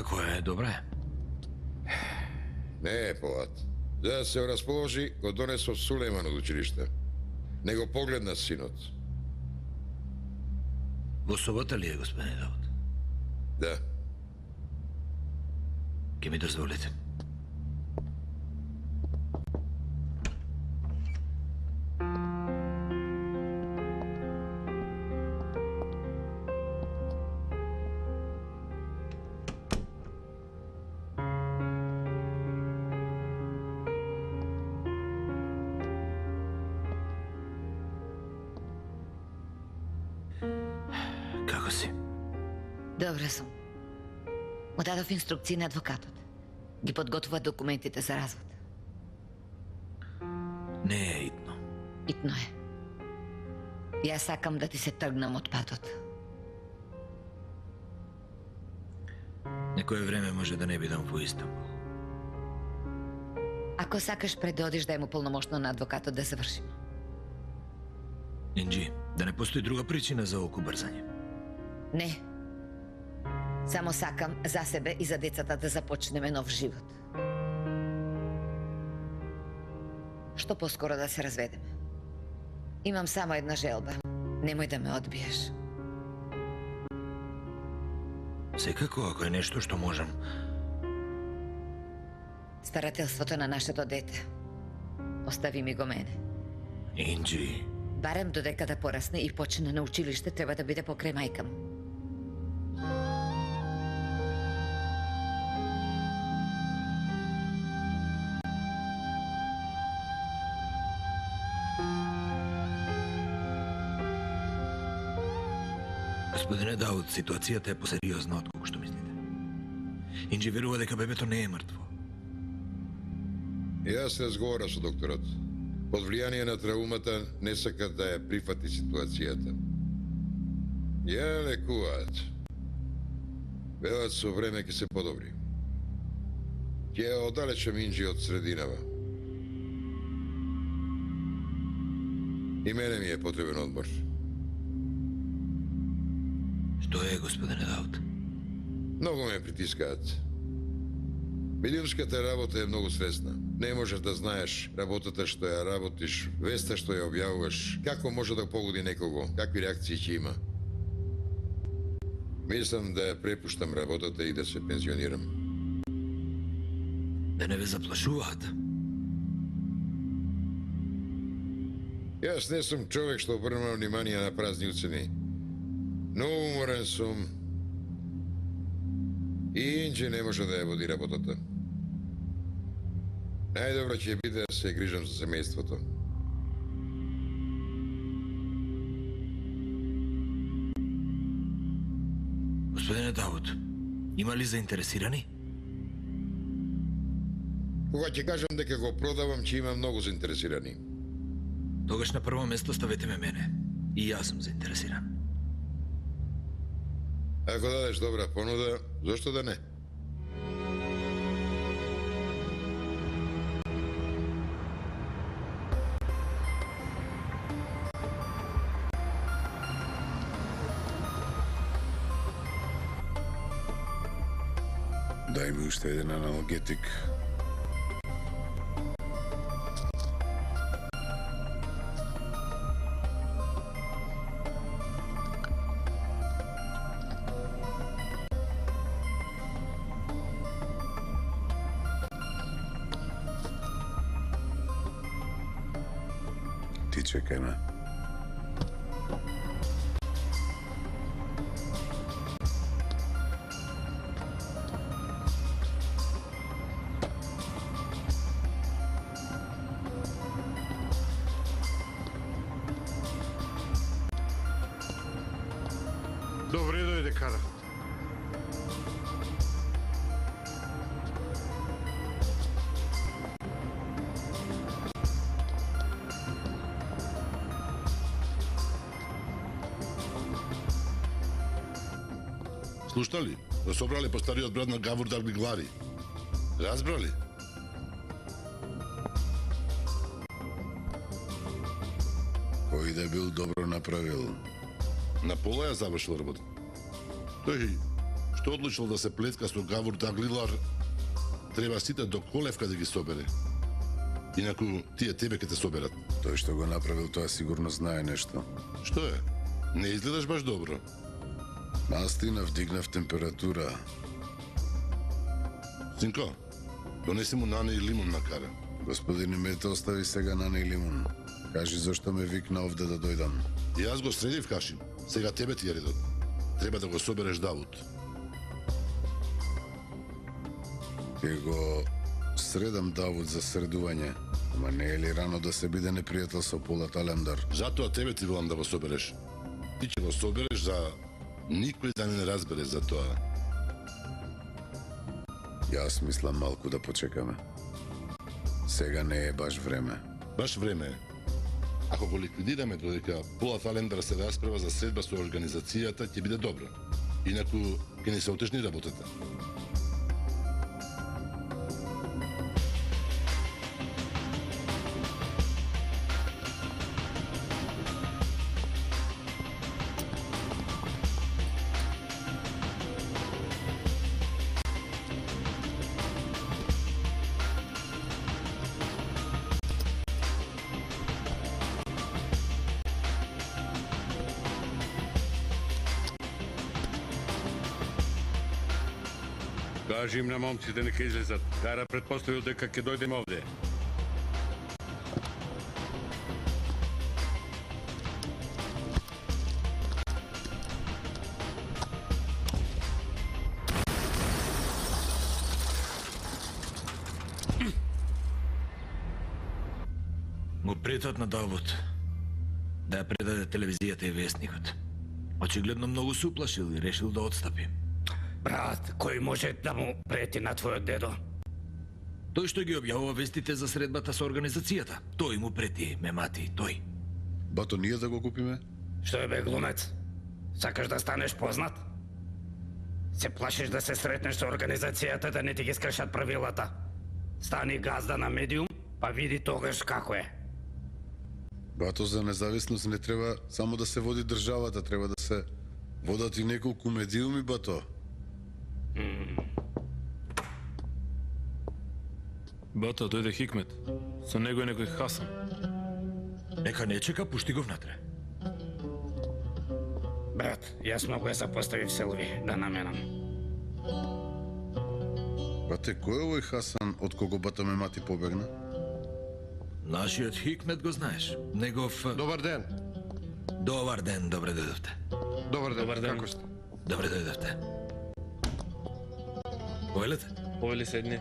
Како е, добре? Не е Полат. За да се расположи, го донесов Сулейман од училиште. Не го погледна синот. Во собота ли е, господине Давуд? Да. Ке ми дозволите. Како си? Добре сум. Му дадов инструкции на адвокатот. Ги подготвува документите за развод. Не е итно. Итно е. Јас сакам да ти се тргнам од патот. Некое време може да не бидам во Истанбул. Ако сакаш пред да одиш, дај му полномошно на адвокатот да завршим. Инджи, да не постои друга причина за око брзање. Не. Само сакам за себе и за децата да започнеме нов живот. Што поскоро да се разведеме. Имам само една желба. Немој да ме одбиеш. Секако, ако е нешто што можам. Старателството на нашето дете. Остави ми го мене. Инджи. Барем додека да порасне и почне на училиште, треба да биде покрај мајка му. Господине Дауд, ситуацијата е посериозна од колку што мислите. Инджи верува дека бебето не е мртво. Јас разговора со докторот. Под влијание на траумата не сака да ја прифати ситуацијата. Ја лекуваат. Велат со време ќе се подобри. Ќе ја оддалечам Инджи од срединава. И мене ми е потребен одмор. Што е, господине Дауд? Многу ме притискаат. Медиумската работа е многу стресна. Не можеш да знаеш работата што ја работиш, веста што ја објавуваш, како може да погоди некого, какви реакции ќе има. Мислам да ја препуштам работата и да се пензионирам. Да не ве заплашуваат? Јас не сум човек што обрнува внимание на празни уцени. Но уморен сум. И Инджи не може да ја води работата. Најдобро ќе биде да се грижам за семејството. Господине Дауд, има ли заинтересирани? Кога ќе кажам дека го продавам, ќе има многу заинтересирани. Тогаш на прво место ставете ме мене. И јас сум заинтересиран. Ако дадеш добра понуда, зошто да не? Дај ми уште еден аналгетик. Ти чекај ме. Добре дојде Карахат. Слушнали? Да собрали по стариот брат на Гавур Дарбиглари. Разбрали? Кој да бил добро направил. На пола ја завршил работа. Тој Што одлучил да се плетка со Гавор Даглилар, треба сите до колевка да ги собере. Инаку тие тебе ќе те соберат. Тој што го направил тоа сигурно знае нешто. Што е? Не изгледаш баш добро. Настина вдигнав температура. Синко, донеси му нане и лимун на кара. Господине, ме те остави сега нане и лимун. Кажи зошто ме викна овде да дојдам. И јас го средив Хашим. Сега тебе ти е редот. Треба да го собереш Давуд. Ќе го средам Давуд за средување. Ама не е ли рано да се биде непријател со Полат Алемдар? Затоа тебе ти велам да го собереш. Ти ќе го собереш за никој да не разбере за тоа. Јас мислам малку да почекаме. Сега не е баш време. Баш време е. Ако го ликвидираме додека Полат Алемдар се расправа за средба со организацијата, ќе биде добро. Инаку ќе ни се отежни работата. Кажи им на момците нека излезат. Кара предпоставил дека ќе дојдем овде. Му претат на Давуд да ја предаде телевизијата и вестникот. Очигледно многу се уплашил и решил да отстапи. Брат, кој може да му прети на твојот дедо? Тој што ги објавува вестите за средбата со организацијата. Тој му прети, Мемати, тој. Бато, ние да го купиме? Што е бе, глумец? Сакаш да станеш познат? Се плашиш да се сретнеш со организацијата да не ти ги скршат правилата? Стани газда на медиум, па види тогаш како е. Бато, за независност не треба само да се води државата, треба да се водат и неколку медиуми, бато. Бато, дојде Хикмет. Со него е некој Хасан. Нека не чека, пушти го внатре. Брат, јас многу ја се поставив Селви да наменам. Бате, кој е овој Хасан од кого бато Мемати побегна? Нашиот Хикмет го знаеш. Негов... Добар ден. Добар ден, добре дојдовте. Добар ден. Добар ден. Како сте? Добре дојдовте. Поелете? Повели седни.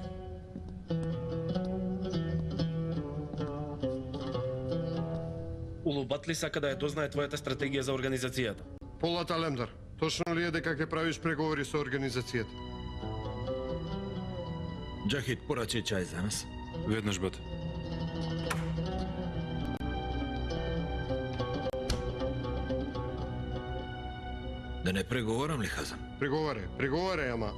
Улубатли сака да ја дознае твојата стратегија за организацијата. Полат Алемдар, точно ли е дека ќе правиш преговори со организацијата? Джахид, порачи чај за нас. Веднаш, бате. Да не преговорам ли, Хазан? Преговарај, ама...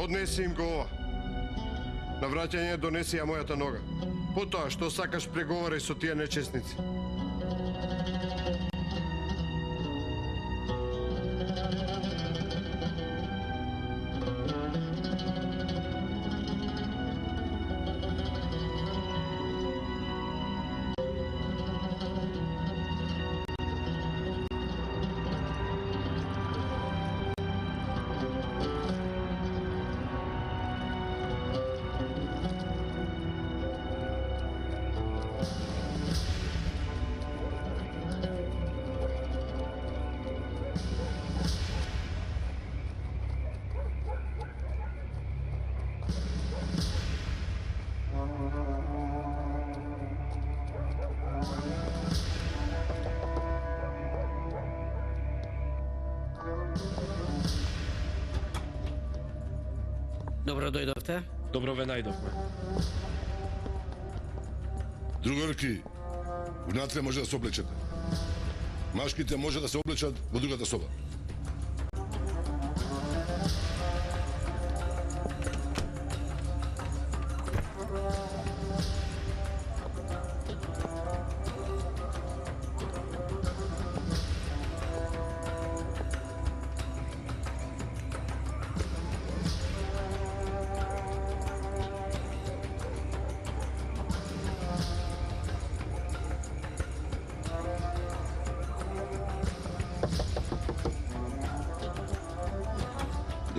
Однеси им го ова. На враќање донеси ја мојата нога. Потоа, што сакаш преговарај со тие нечестници. Добро дојдовте. Добро ве најдовме. Другарки, внатре може да се облечете. Машките може да се облечат во другата соба.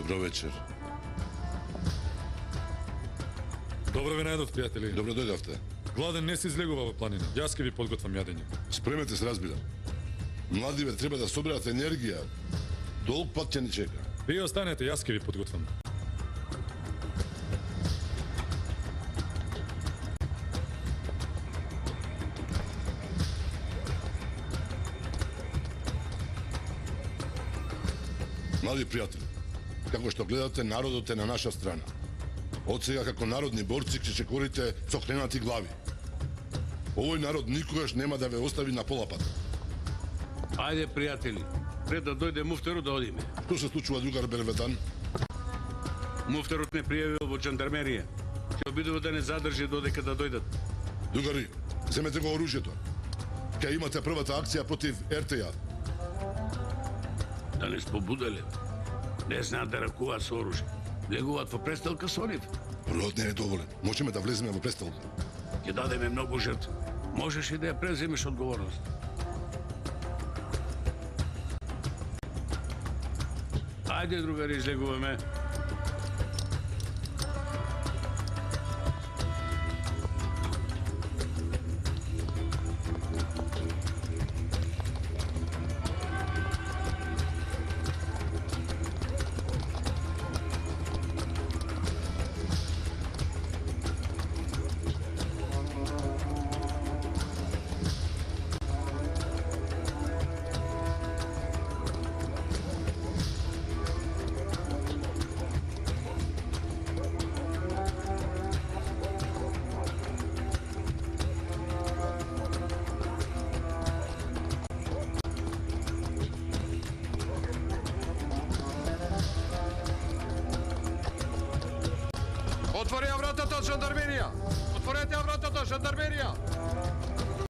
Добро вечер. Добро ви најдов, пријатели. Добро дојдовте. Гладен не се излегува во планина. Јас ќе ви подготвам јадење. Спремете се, разбирам. Младиве треба да соберат енергија. Долг пат ќе ни чека. Вие останете, јас ќе ви подготвам. Млади пријатели, како што гледате, народот е на наша страна. Од сега како народни борци ќе чекорите со хренати глави. Овој народ никогаш нема да ве остави на пола пат. Ајде, пријатели, пред да дојде муфтерот да одиме. Што се случува, другар Белветан? Муфтерот не пријавил во жандармерија. Ќе обидува да не задржи додека да дојдат. Другари, земете го оружјето. Ќе имате првата акција против РТА. Да не спобуделе. Не знаат да ракуваат со оружје. Влегуваат во престелка со нив. Бројот не е доволен. Можеме да влеземе во престелка. Ќе дадеме многу жртви. Можеш и да ја преземеш одговорност. Ајде, другари, излегуваме. Отвори ја вратата од жандармерија! Отворете ја вратата, жандармерија!